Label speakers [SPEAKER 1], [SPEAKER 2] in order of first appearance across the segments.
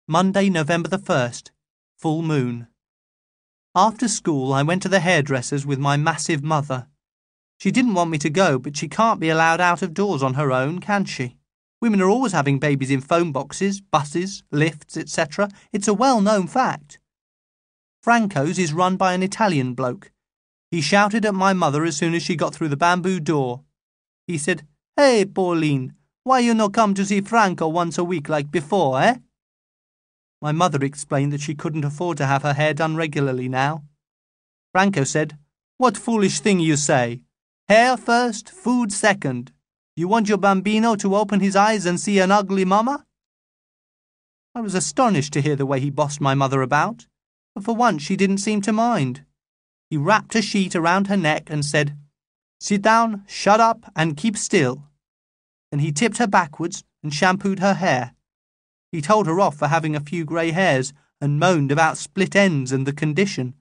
[SPEAKER 1] Monday, November the 1st. Full moon. After school, I went to the hairdresser's with my massive mother. She didn't want me to go, but she can't be allowed out of doors on her own, can she? Women are always having babies in phone boxes, buses, lifts, etc. It's a well-known fact. Franco's is run by an Italian bloke. He shouted at my mother as soon as she got through the bamboo door. He said, "Hey, Pauline, why you no come to see Franco once a week like before, eh?" My mother explained that she couldn't afford to have her hair done regularly now. Franco said, "What foolish thing you say? Hair first, food second. You want your bambino to open his eyes and see an ugly mama?" I was astonished to hear the way he bossed my mother about, but for once she didn't seem to mind. He wrapped a sheet around her neck and said, "Sit down, shut up, and keep still." Then he tipped her backwards and shampooed her hair. He told her off for having a few grey hairs and moaned about split ends and the condition.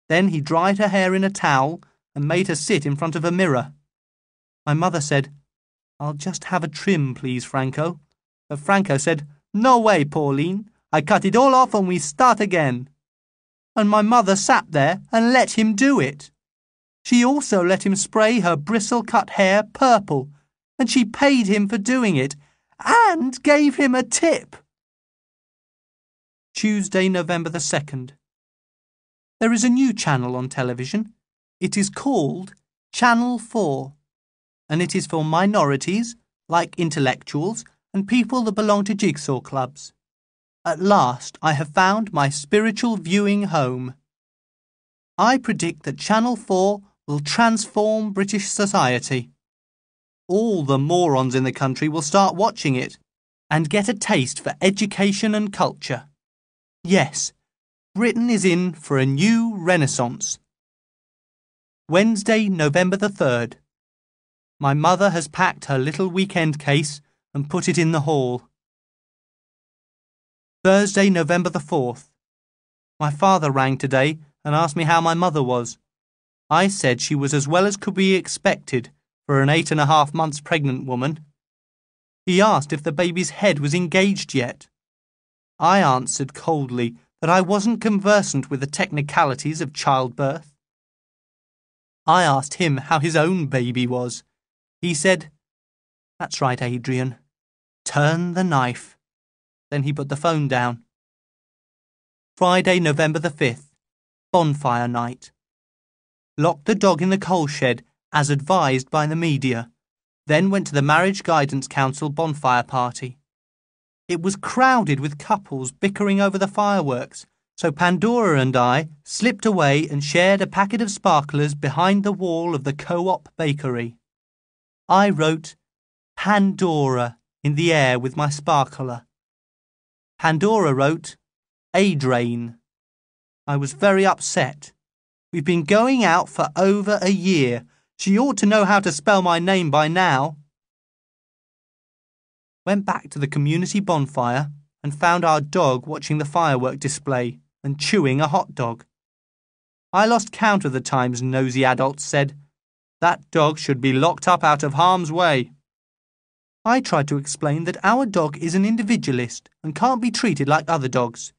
[SPEAKER 1] Then he dried her hair in a towel and made her sit in front of a mirror. My mother said, "I'll just have a trim, please, Franco." But Franco said, "No way, Pauline. I cut it all off and we start again." And my mother sat there and let him do it. She also let him spray her bristle-cut hair purple, and she paid him for doing it, and gave him a tip. Tuesday, November the 2nd. There is a new channel on television. It is called Channel 4, and it is for minorities, like intellectuals, and people that belong to jigsaw clubs. At last I have found my spiritual viewing home. I predict that Channel 4 will transform British society. All the morons in the country will start watching it and get a taste for education and culture. Yes, Britain is in for a new renaissance. Wednesday, November the 3rd. My mother has packed her little weekend case and put it in the hall. Thursday, November the 4th. My father rang today and asked me how my mother was. I said she was as well as could be expected for an 8.5 months pregnant woman. He asked if the baby's head was engaged yet. I answered coldly that I wasn't conversant with the technicalities of childbirth. I asked him how his own baby was. He said, "That's right, Adrian. Turn the knife." Then he put the phone down. Friday, November the 5th. Bonfire night. Locked the dog in the coal shed as advised by the media. Then went to the Marriage Guidance Council bonfire party. It was crowded with couples bickering over the fireworks, so Pandora and I slipped away and shared a packet of sparklers behind the wall of the Co-op bakery. I wrote Pandora in the air with my sparkler. Pandora wrote Adrian. I was very upset. We've been going out for over a year. She ought to know how to spell my name by now. Went back to the community bonfire and found our dog watching the firework display and chewing a hot dog. I lost count of the times nosy adults said, "That dog should be locked up out of harm's way." I tried to explain that our dog is an individualist and can't be treated like other dogs.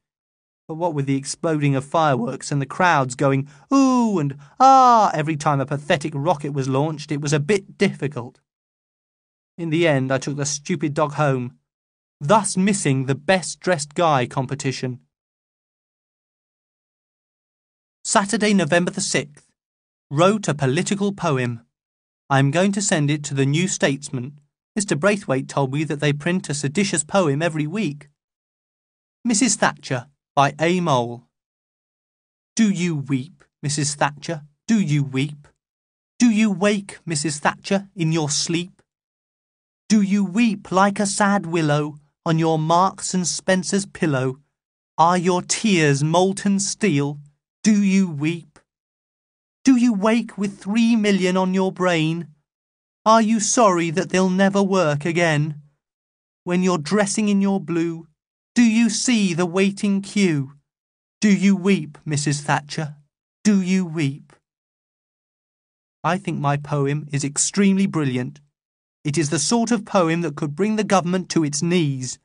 [SPEAKER 1] But what with the exploding of fireworks and the crowds going "ooh" and "ah" every time a pathetic rocket was launched, it was a bit difficult. In the end, I took the stupid dog home, thus missing the best-dressed guy competition. Saturday, November the 6th. Wrote a political poem. I am going to send it to the New Statesman. Mr. Braithwaite told me that they print a seditious poem every week. Mrs. Thatcher, by A. Mole. Do you weep, Mrs. Thatcher? Do you weep? Do you wake, Mrs. Thatcher, in your sleep? Do you weep like a sad willow on your Marks and Spencer's pillow? Are your tears molten steel? Do you weep? Do you wake with 3 million on your brain? Are you sorry that they'll never work again? When you're dressing in your blue, do you see the waiting queue? Do you weep, Mrs. Thatcher? Do you weep? I think my poem is extremely brilliant. It is the sort of poem that could bring the government to its knees.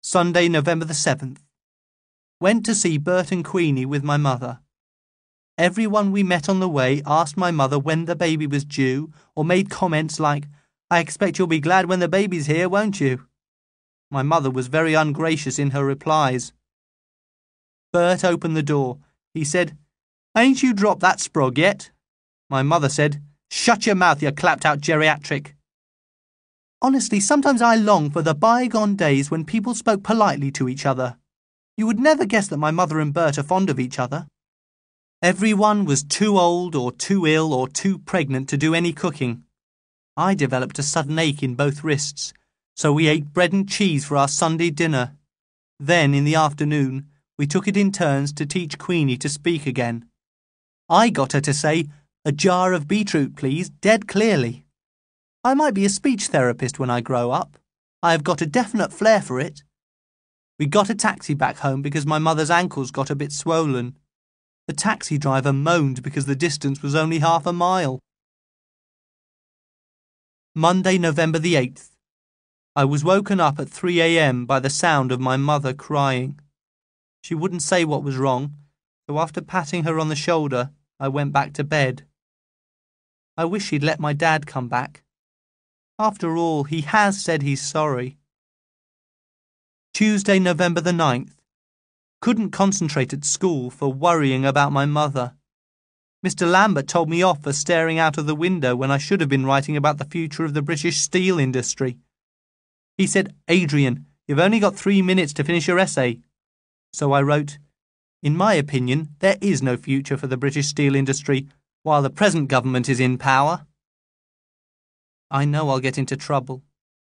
[SPEAKER 1] Sunday, November the 7th. Went to see Bert and Queenie with my mother. Everyone we met on the way asked my mother when the baby was due or made comments like, "I expect you'll be glad when the baby's here, won't you?" My mother was very ungracious in her replies. Bert opened the door. He said, "Ain't you dropped that sprog yet?" My mother said, "Shut your mouth, you clapped-out geriatric." Honestly, sometimes I long for the bygone days when people spoke politely to each other. You would never guess that my mother and Bert are fond of each other. Everyone was too old or too ill or too pregnant to do any cooking. I developed a sudden ache in both wrists, so we ate bread and cheese for our Sunday dinner. Then, in the afternoon, we took it in turns to teach Queenie to speak again. I got her to say, "A jar of beetroot, please," dead clearly. I might be a speech therapist when I grow up. I have got a definite flair for it. We got a taxi back home because my mother's ankles got a bit swollen. The taxi driver moaned because the distance was only half a mile. Monday, November the 8th. I was woken up at 3 a.m. by the sound of my mother crying. She wouldn't say what was wrong, so after patting her on the shoulder, I went back to bed. I wish he'd let my dad come back. After all, he has said he's sorry. Tuesday, November the 9th. Couldn't concentrate at school for worrying about my mother. Mr. Lambert told me off for staring out of the window when I should have been writing about the future of the British steel industry. He said, "Adrian, you've only got 3 minutes to finish your essay." So I wrote, "In my opinion, there is no future for the British steel industry while the present government is in power." I know I'll get into trouble,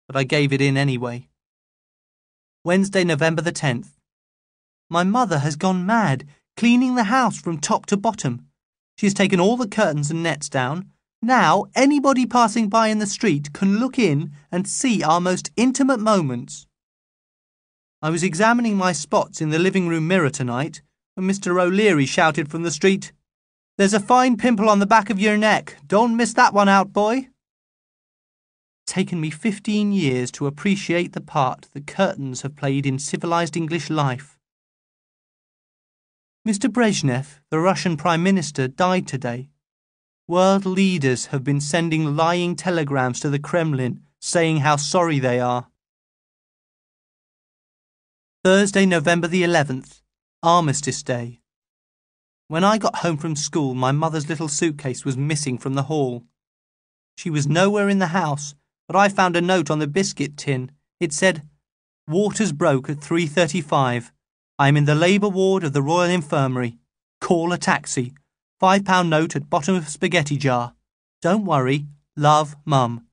[SPEAKER 1] but I gave it in anyway. Wednesday, November the 10th. My mother has gone mad, cleaning the house from top to bottom. She has taken all the curtains and nets down. Now anybody passing by in the street can look in and see our most intimate moments. I was examining my spots in the living room mirror tonight when Mr. O'Leary shouted from the street, "There's a fine pimple on the back of your neck. Don't miss that one out, boy." It's taken me 15 years to appreciate the part the curtains have played in civilized English life. Mr. Brezhnev, the Russian Prime Minister, died today. World leaders have been sending lying telegrams to the Kremlin saying how sorry they are. Thursday, November the 11th, Armistice Day. When I got home from school, my mother's little suitcase was missing from the hall. She was nowhere in the house, but I found a note on the biscuit tin. It said, "Waters broke at 3:35. I am in the labour ward of the Royal Infirmary. Call a taxi. £5 note at bottom of spaghetti jar. Don't worry. Love, Mum.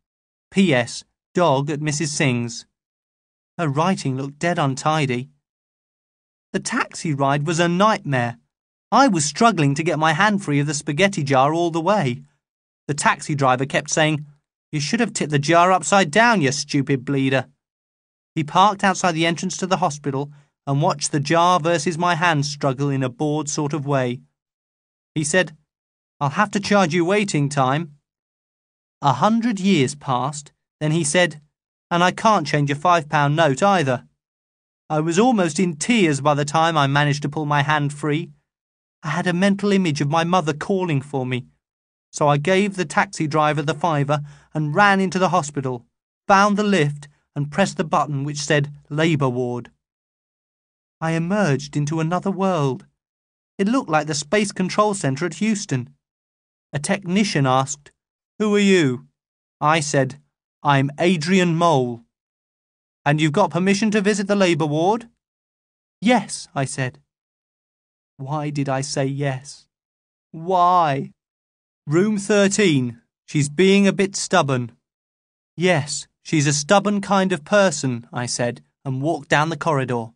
[SPEAKER 1] P.S. Dog at Mrs. Singh's." Her writing looked dead untidy. The taxi ride was a nightmare. I was struggling to get my hand free of the spaghetti jar all the way. The taxi driver kept saying, "You should have tipped the jar upside down, you stupid bleeder." He parked outside the entrance to the hospital and watched the jar versus my hand struggle in a bored sort of way. He said, "I'll have to charge you waiting time." 100 years passed, then he said, "And I can't change a £5 note either." I was almost in tears by the time I managed to pull my hand free. I had a mental image of my mother calling for me, so I gave the taxi driver the £5 and ran into the hospital, found the lift and pressed the button which said Labour Ward. I emerged into another world. It looked like the Space Control Centre at Houston. A technician asked, "Who are you?" I said, "I'm Adrian Mole." "And you've got permission to visit the Labour Ward?" "Yes," I said. Why did I say yes? Why? Room 13. She's being a bit stubborn. Yes, she's a stubborn kind of person, I said, and walked down the corridor.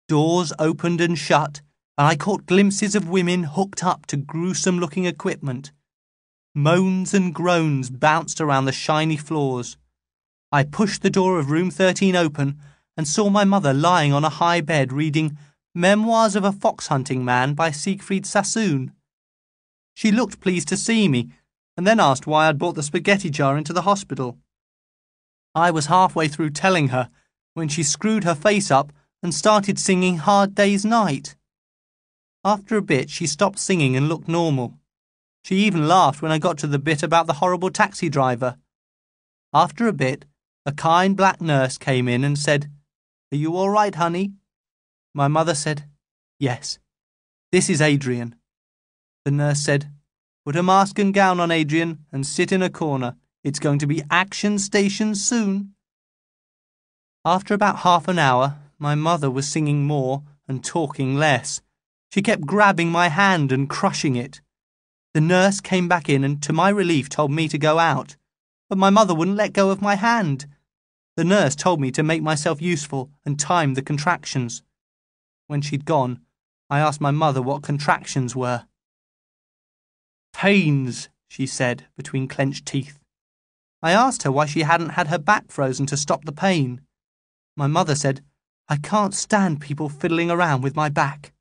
[SPEAKER 1] Doors opened and shut, and I caught glimpses of women hooked up to gruesome-looking equipment. Moans and groans bounced around the shiny floors. I pushed the door of room 13 open and saw my mother lying on a high bed reading Memoirs of a Fox-Hunting Man by Siegfried Sassoon. She looked pleased to see me, and then asked why I'd brought the spaghetti jar into the hospital. I was halfway through telling her, when she screwed her face up and started singing Hard Day's Night. After a bit, she stopped singing and looked normal. She even laughed when I got to the bit about the horrible taxi driver. After a bit, a kind black nurse came in and said, "Are you all right, honey?" My mother said, "Yes. This is Adrian." The nurse said, "Put a mask and gown on, Adrian, and sit in a corner. It's going to be action station soon." After about half an hour, my mother was singing more and talking less. She kept grabbing my hand and crushing it. The nurse came back in and, to my relief, told me to go out. But my mother wouldn't let go of my hand. The nurse told me to make myself useful and time the contractions. When she'd gone, I asked my mother what contractions were. "Pains," she said, between clenched teeth. I asked her why she hadn't had her back frozen to stop the pain. My mother said, "I can't stand people fiddling around with my back."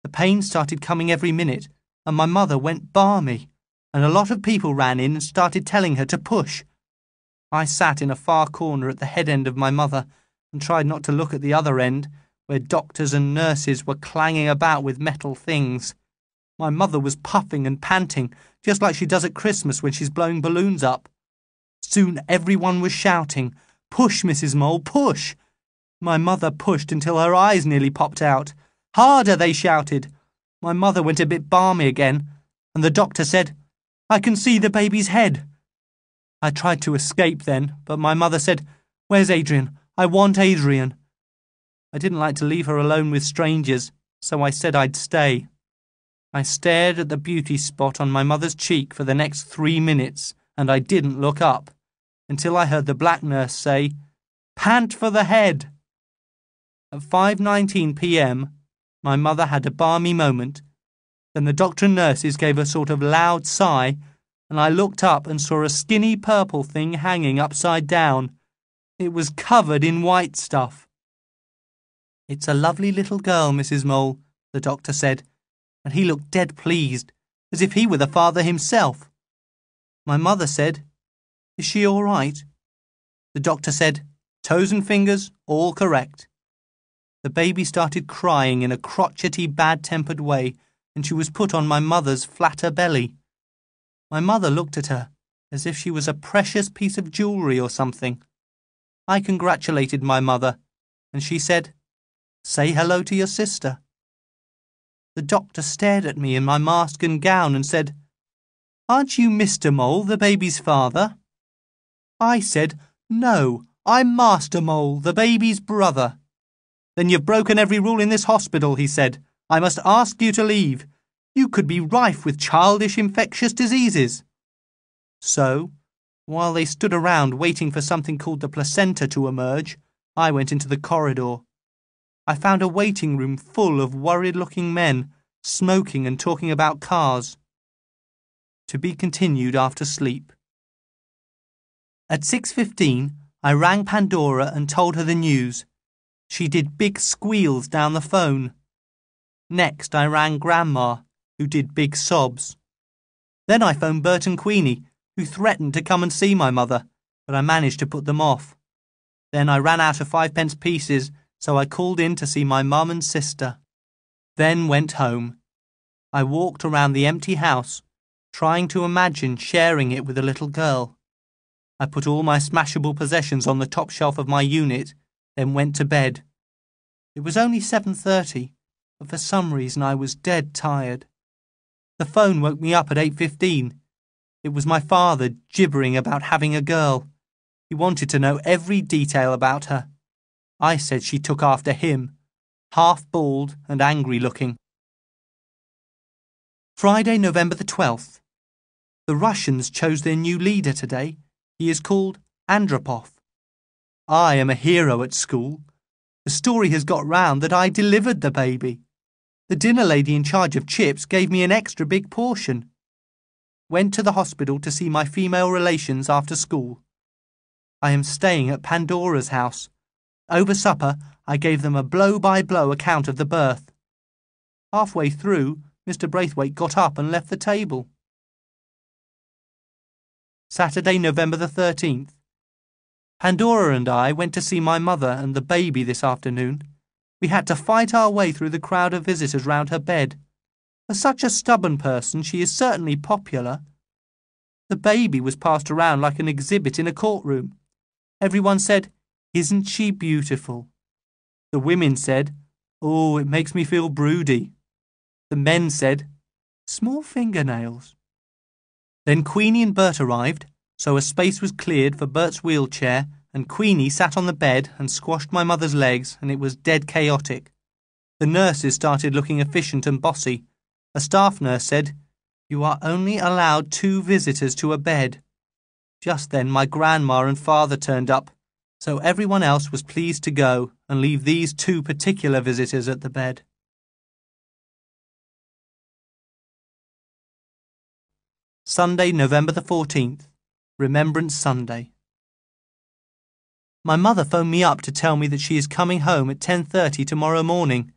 [SPEAKER 1] The pain started coming every minute, and my mother went balmy, and a lot of people ran in and started telling her to push. I sat in a far corner at the head end of my mother and tried not to look at the other end, where doctors and nurses were clanging about with metal things. My mother was puffing and panting, just like she does at Christmas when she's blowing balloons up. Soon everyone was shouting, "Push, Mrs. Mole, push!" My mother pushed until her eyes nearly popped out. "Harder," they shouted. My mother went a bit balmy again, and the doctor said, "I can see the baby's head." I tried to escape then, but my mother said, "Where's Adrian? I want Adrian." I didn't like to leave her alone with strangers, so I said I'd stay. I stared at the beauty spot on my mother's cheek for the next 3 minutes, and I didn't look up, until I heard the black nurse say, "Pant for the head." At 5:19 p.m, my mother had a balmy moment. Then the doctor and nurses gave a sort of loud sigh, and I looked up and saw a skinny purple thing hanging upside down. It was covered in white stuff. "It's a lovely little girl, Mrs. Mole," the doctor said, and he looked dead pleased, as if he were the father himself. My mother said, "Is she all right?" The doctor said, "Toes and fingers, all correct." The baby started crying in a crotchety, bad-tempered way, and she was put on my mother's flatter belly. My mother looked at her as if she was a precious piece of jewellery or something. I congratulated my mother, and she said, "Say hello to your sister." The doctor stared at me in my mask and gown and said, "Aren't you Mr. Mole, the baby's father?" I said, "No, I'm Master Mole, the baby's brother." "Then you've broken every rule in this hospital," he said. "I must ask you to leave. You could be rife with childish infectious diseases." So, while they stood around waiting for something called the placenta to emerge, I went into the corridor. I found a waiting room full of worried-looking men, smoking and talking about cars. To be continued after sleep. At 6:15, I rang Pandora and told her the news. She did big squeals down the phone. Next, I rang Grandma, who did big sobs. Then I phoned Bert and Queenie, who threatened to come and see my mother, but I managed to put them off. Then I ran out of 5-pence pieces, so I called in to see my mum and sister. Then went home. I walked around the empty house, trying to imagine sharing it with a little girl. I put all my smashable possessions on the top shelf of my unit, then went to bed. It was only 7:30, but for some reason I was dead tired. The phone woke me up at 8:15. It was my father gibbering about having a girl. He wanted to know every detail about her. I said she took after him, half-bald and angry-looking. Friday, November the 12th. The Russians chose their new leader today. He is called Andropov. I am a hero at school. The story has got round that I delivered the baby. The dinner lady in charge of chips gave me an extra big portion. Went to the hospital to see my female relations after school. I am staying at Pandora's house. Over supper, I gave them a blow-by-blow account of the birth. Halfway through, Mr. Braithwaite got up and left the table. Saturday, November the 13th. Pandora and I went to see my mother and the baby this afternoon. We had to fight our way through the crowd of visitors round her bed. For such a stubborn person, she is certainly popular. The baby was passed around like an exhibit in a courtroom. Everyone said, "Isn't she beautiful?" The women said, "Oh, it makes me feel broody." The men said, "Small fingernails." Then Queenie and Bert arrived, so a space was cleared for Bert's wheelchair, and Queenie sat on the bed and squashed my mother's legs, and it was dead chaotic. The nurses started looking efficient and bossy. A staff nurse said, "You are only allowed 2 visitors to a bed." Just then my grandma and father turned up, so everyone else was pleased to go and leave these 2 particular visitors at the bed. Sunday, November the 14th, Remembrance Sunday. My mother phoned me up to tell me that she is coming home at 10:30 tomorrow morning.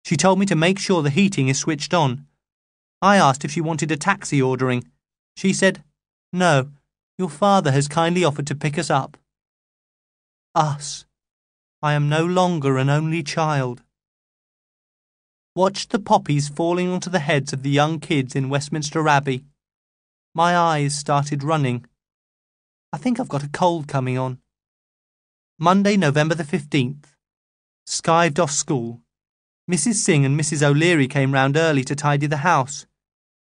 [SPEAKER 1] She told me to make sure the heating is switched on. I asked if she wanted a taxi ordering. She said, "No, your father has kindly offered to pick us up." Us. I am no longer an only child. Watched the poppies falling onto the heads of the young kids in Westminster Abbey. My eyes started running. I think I've got a cold coming on. Monday, November the 15th. Skived off school. Mrs. Singh and Mrs. O'Leary came round early to tidy the house.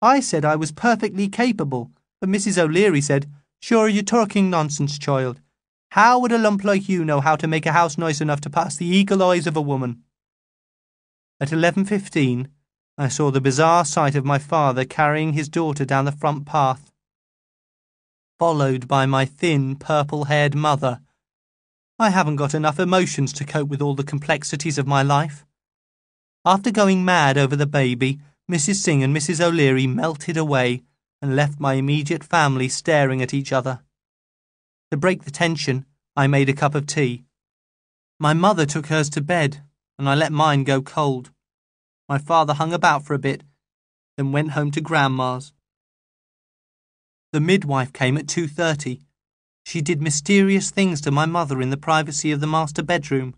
[SPEAKER 1] I said I was perfectly capable, but Mrs. O'Leary said, "Sure, you're talking nonsense, child. How would a lump like you know how to make a house nice enough to pass the eagle eyes of a woman?" At 11:15, I saw the bizarre sight of my father carrying his daughter down the front path, followed by my thin, purple-haired mother. I haven't got enough emotions to cope with all the complexities of my life. After going mad over the baby, Mrs. Singh and Mrs. O'Leary melted away and left my immediate family staring at each other. To break the tension, I made a cup of tea. My mother took hers to bed, and I let mine go cold. My father hung about for a bit, then went home to Grandma's. The midwife came at 2:30. She did mysterious things to my mother in the privacy of the master bedroom.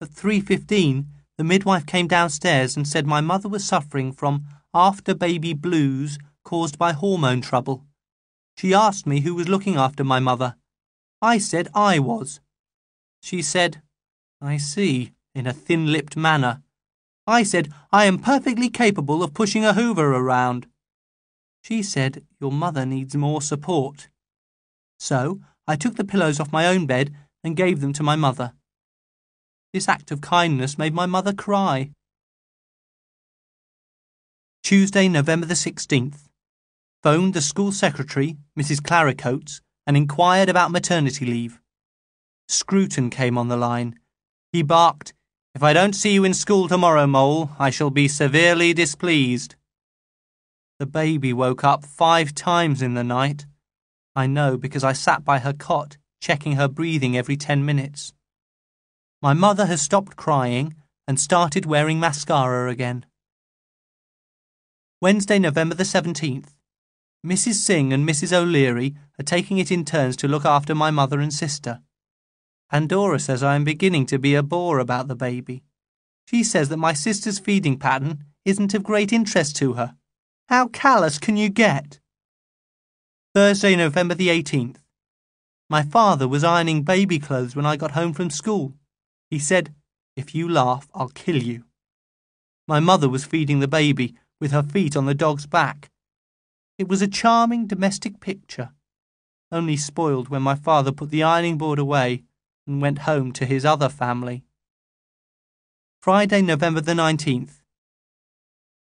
[SPEAKER 1] At 3:15, the midwife came downstairs and said my mother was suffering from after-baby blues caused by hormone trouble. She asked me who was looking after my mother. I said I was. She said, "I see," in a thin-lipped manner. I said, "I am perfectly capable of pushing a hoover around." She said, "Your mother needs more support." So I took the pillows off my own bed and gave them to my mother. This act of kindness made my mother cry. Tuesday, November the 16th. Phoned the school secretary, Mrs. Clara Coates, and inquired about maternity leave. Scruton came on the line. He barked, "If I don't see you in school tomorrow, Mole, I shall be severely displeased." The baby woke up 5 times in the night. I know because I sat by her cot, checking her breathing every 10 minutes. My mother has stopped crying and started wearing mascara again. Wednesday, November the 17th. Mrs. Singh and Mrs. O'Leary are taking it in turns to look after my mother and sister. Pandora says I am beginning to be a bore about the baby. She says that my sister's feeding pattern isn't of great interest to her. How callous can you get? Thursday, November the 18th. My father was ironing baby clothes when I got home from school. He said, "If you laugh, I'll kill you." My mother was feeding the baby with her feet on the dog's back. It was a charming domestic picture, only spoiled when my father put the ironing board away and went home to his other family. Friday, November the 19th.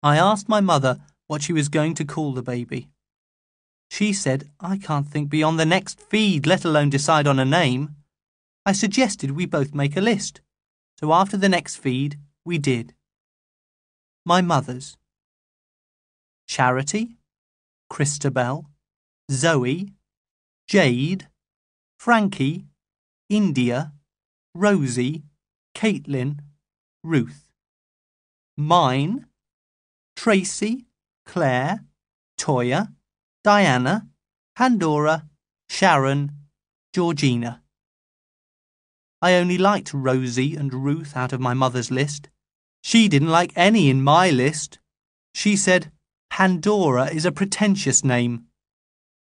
[SPEAKER 1] I asked my mother what she was going to call the baby. She said, "I can't think beyond the next feed, let alone decide on a name." I suggested we both make a list, so after the next feed, we did. My mother's: Charity, Christabel, Zoe, Jade, Frankie, India, Rosie, Caitlin, Ruth. Mine: Tracy, Claire, Toya, Diana, Pandora, Sharon, Georgina. I only liked Rosie and Ruth out of my mother's list. She didn't like any in my list. She said, Pandora is a pretentious name.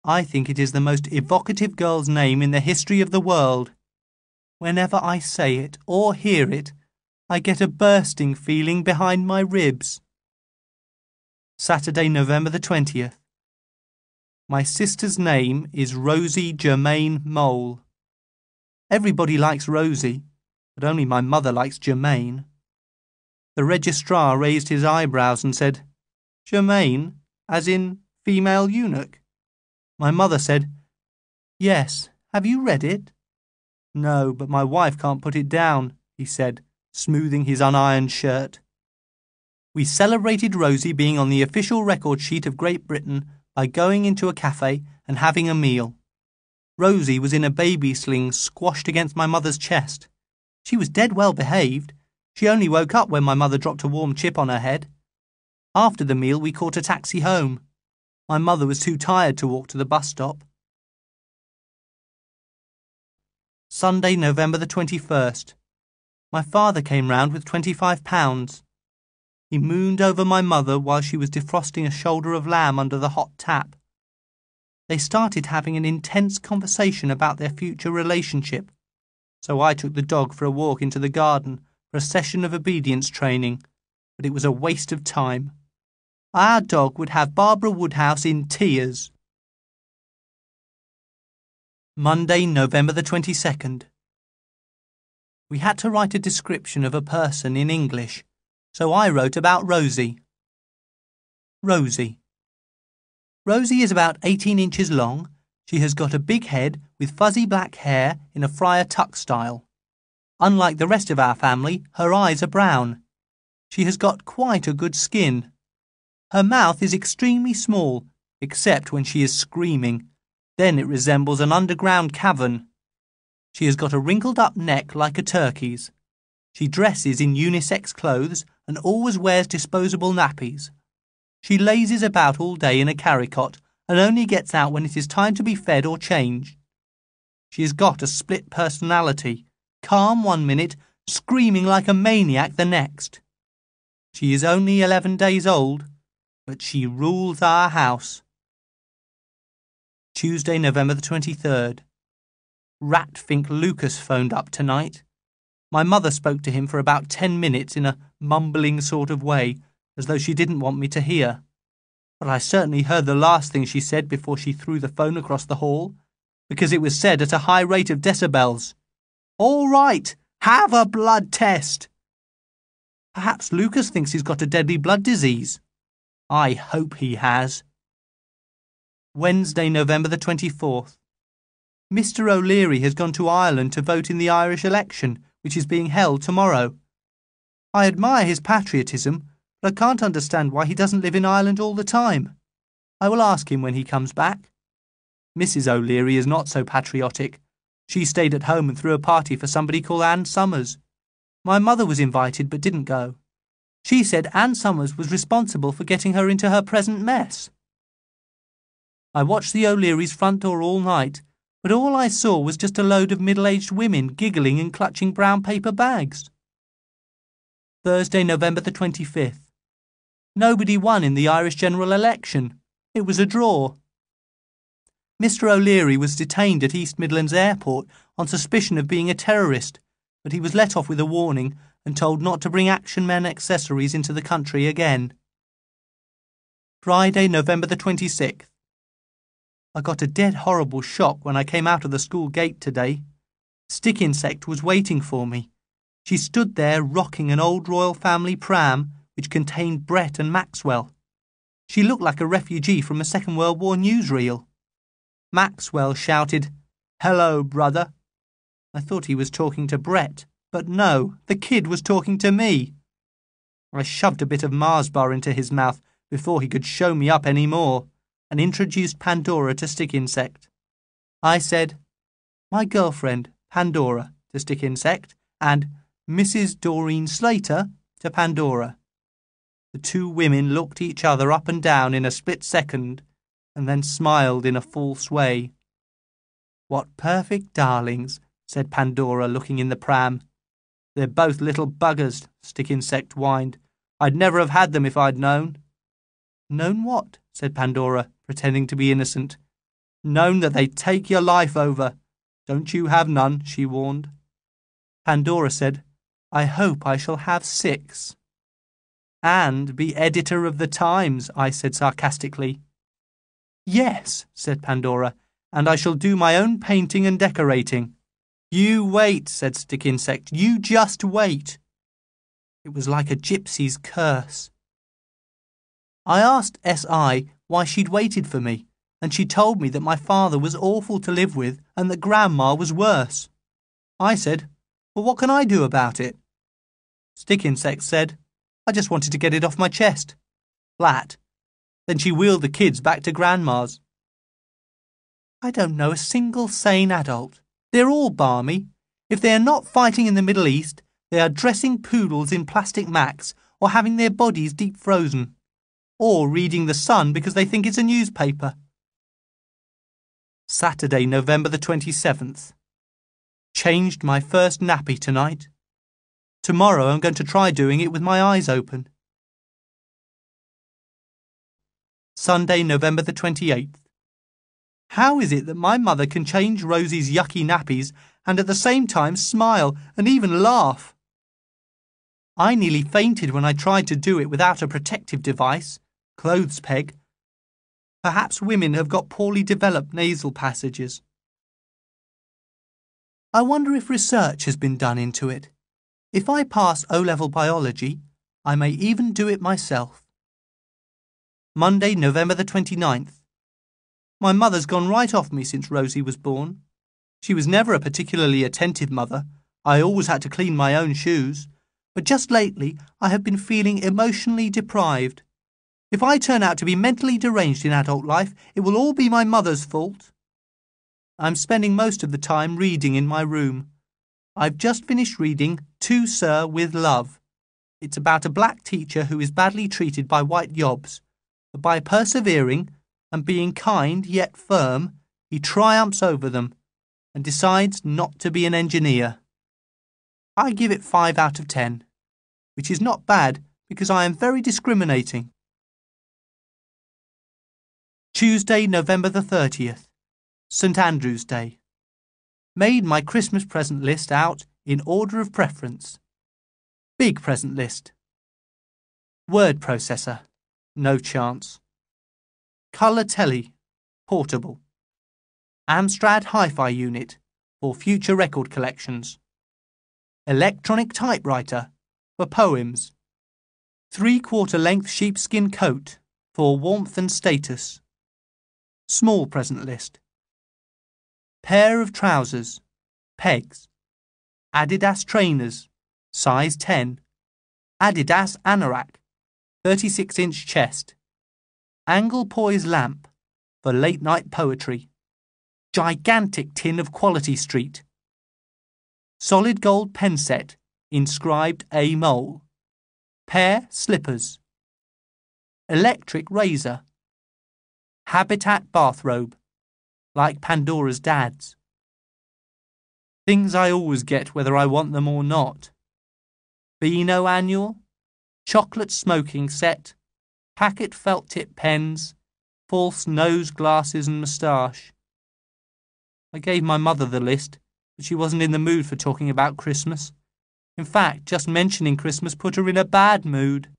[SPEAKER 1] I think it is the most evocative girl's name in the history of the world. Whenever I say it or hear it, I get a bursting feeling behind my ribs. Saturday, November the 20th. My sister's name is Rosie Germaine Mole. Everybody likes Rosie, but only my mother likes Germaine. The registrar raised his eyebrows and said, Germaine, as in female eunuch? My mother said, Yes, have you read it? No, but my wife can't put it down, he said, smoothing his unironed shirt. We celebrated Rosie being on the official record sheet of Great Britain by going into a cafe and having a meal. Rosie was in a baby sling squashed against my mother's chest. She was dead well behaved. She only woke up when my mother dropped a warm chip on her head. After the meal, we caught a taxi home. My mother was too tired to walk to the bus stop. Sunday, November the 21st. My father came round with £25. He mooned over my mother while she was defrosting a shoulder of lamb under the hot tap. They started having an intense conversation about their future relationship, so I took the dog for a walk into the garden for a session of obedience training, but it was a waste of time. Our dog would have Barbara Woodhouse in tears. Monday, November the 22nd. We had to write a description of a person in English, so I wrote about Rosie. Rosie. Rosie is about 18 inches long. She has got a big head with fuzzy black hair in a Friar Tuck style. Unlike the rest of our family, her eyes are brown. She has got quite a good skin. Her mouth is extremely small, except when she is screaming. Then it resembles an underground cavern. She has got a wrinkled-up neck like a turkey's. She dresses in unisex clothes and always wears disposable nappies. She lazes about all day in a carrycot and only gets out when it is time to be fed or changed. She has got a split personality, calm one minute, screaming like a maniac the next. She is only 11 days old, but she rules our house. Tuesday, November the 23rd. Ratfink Lucas phoned up tonight. My mother spoke to him for about 10 minutes in a mumbling sort of way, as though she didn't want me to hear. But I certainly heard the last thing she said before she threw the phone across the hall, because it was said at a high rate of decibels. All right, have a blood test. Perhaps Lucas thinks he's got a deadly blood disease. I hope he has. Wednesday, November the 24th. Mr. O'Leary has gone to Ireland to vote in the Irish election, which is being held tomorrow. I admire his patriotism, but I can't understand why he doesn't live in Ireland all the time. I will ask him when he comes back. Mrs. O'Leary is not so patriotic. She stayed at home and threw a party for somebody called Anne Summers. My mother was invited but didn't go. She said Anne Summers was responsible for getting her into her present mess. I watched the O'Leary's front door all night, but all I saw was just a load of middle-aged women giggling and clutching brown paper bags. Thursday, November the 25th. Nobody won in the Irish general election. It was a draw. Mr. O'Leary was detained at East Midlands Airport on suspicion of being a terrorist, but he was let off with a warning and told not to bring Action Men accessories into the country again. Friday, November the 26th. I got a dead horrible shock when I came out of the school gate today. Stick Insect was waiting for me. She stood there rocking an old royal family pram which contained Brett and Maxwell. She looked like a refugee from a Second World War newsreel. Maxwell shouted, "Hello, brother." I thought he was talking to Brett, but no, the kid was talking to me. I shoved a bit of Mars bar into his mouth before he could show me up any more, and introduced Pandora to Stick Insect. I said, "My girlfriend, Pandora," to Stick Insect, and "Mrs. Doreen Slater" to Pandora. The two women looked each other up and down in a split second, and then smiled in a false way. What perfect darlings, said Pandora, looking in the pram. They're both little buggers, Stick Insect whined. I'd never have had them if I'd known. Known what? Said Pandora, pretending to be innocent. Known that they'd take your life over. Don't you have none, she warned. Pandora said, I hope I shall have 6. And be editor of the Times, I said sarcastically. Yes, said Pandora, and I shall do my own painting and decorating. You wait, said Stick Insect. You just wait. It was like a gypsy's curse. I asked S.I. why she'd waited for me, and she told me that my father was awful to live with and that Grandma was worse. I said, well, what can I do about it? Stick Insect said, I just wanted to get it off my chest. Flat. Then she wheeled the kids back to Grandma's. I don't know a single sane adult. They're all balmy. If they are not fighting in the Middle East, they are dressing poodles in plastic macs or having their bodies deep frozen. Or reading The Sun because they think it's a newspaper. Saturday, November the 27th. Changed my first nappy tonight. Tomorrow I'm going to try doing it with my eyes open. Sunday, November the 28th. How is it that my mother can change Rosie's yucky nappies and at the same time smile and even laugh? I nearly fainted when I tried to do it without a protective device, clothes peg. Perhaps women have got poorly developed nasal passages. I wonder if research has been done into it. If I pass O-level biology, I may even do it myself. Monday, November the 29th. My mother's gone right off me since Rosie was born. She was never a particularly attentive mother. I always had to clean my own shoes. But just lately, I have been feeling emotionally deprived. If I turn out to be mentally deranged in adult life, it will all be my mother's fault. I'm spending most of the time reading in my room. I've just finished reading To Sir with Love. It's about a black teacher who is badly treated by white yobs, but by persevering and being kind yet firm, he triumphs over them and decides not to be an engineer. I give it 5 out of 10, which is not bad because I am very discriminating. Tuesday, November the 30th. St. Andrew's Day. Made my Christmas present list out in order of preference. Big present list. Word processor. No chance. Colour telly. Portable. Amstrad hi-fi unit for future record collections. Electronic typewriter for poems. 3/4 length sheepskin coat for warmth and status. Small present list. Pair of trousers, pegs. Adidas trainers, size 10. Adidas anorak, 36-inch chest. Angle poise lamp for late night poetry. Gigantic tin of Quality Street. Solid gold pen set inscribed A Mole. Pair slippers. Electric razor. Habitat bathrobe, like Pandora's dad's. Things I always get whether I want them or not. Beano annual, chocolate smoking set, packet felt tip pens, false nose glasses and moustache. I gave my mother the list, but she wasn't in the mood for talking about Christmas. In fact, just mentioning Christmas put her in a bad mood.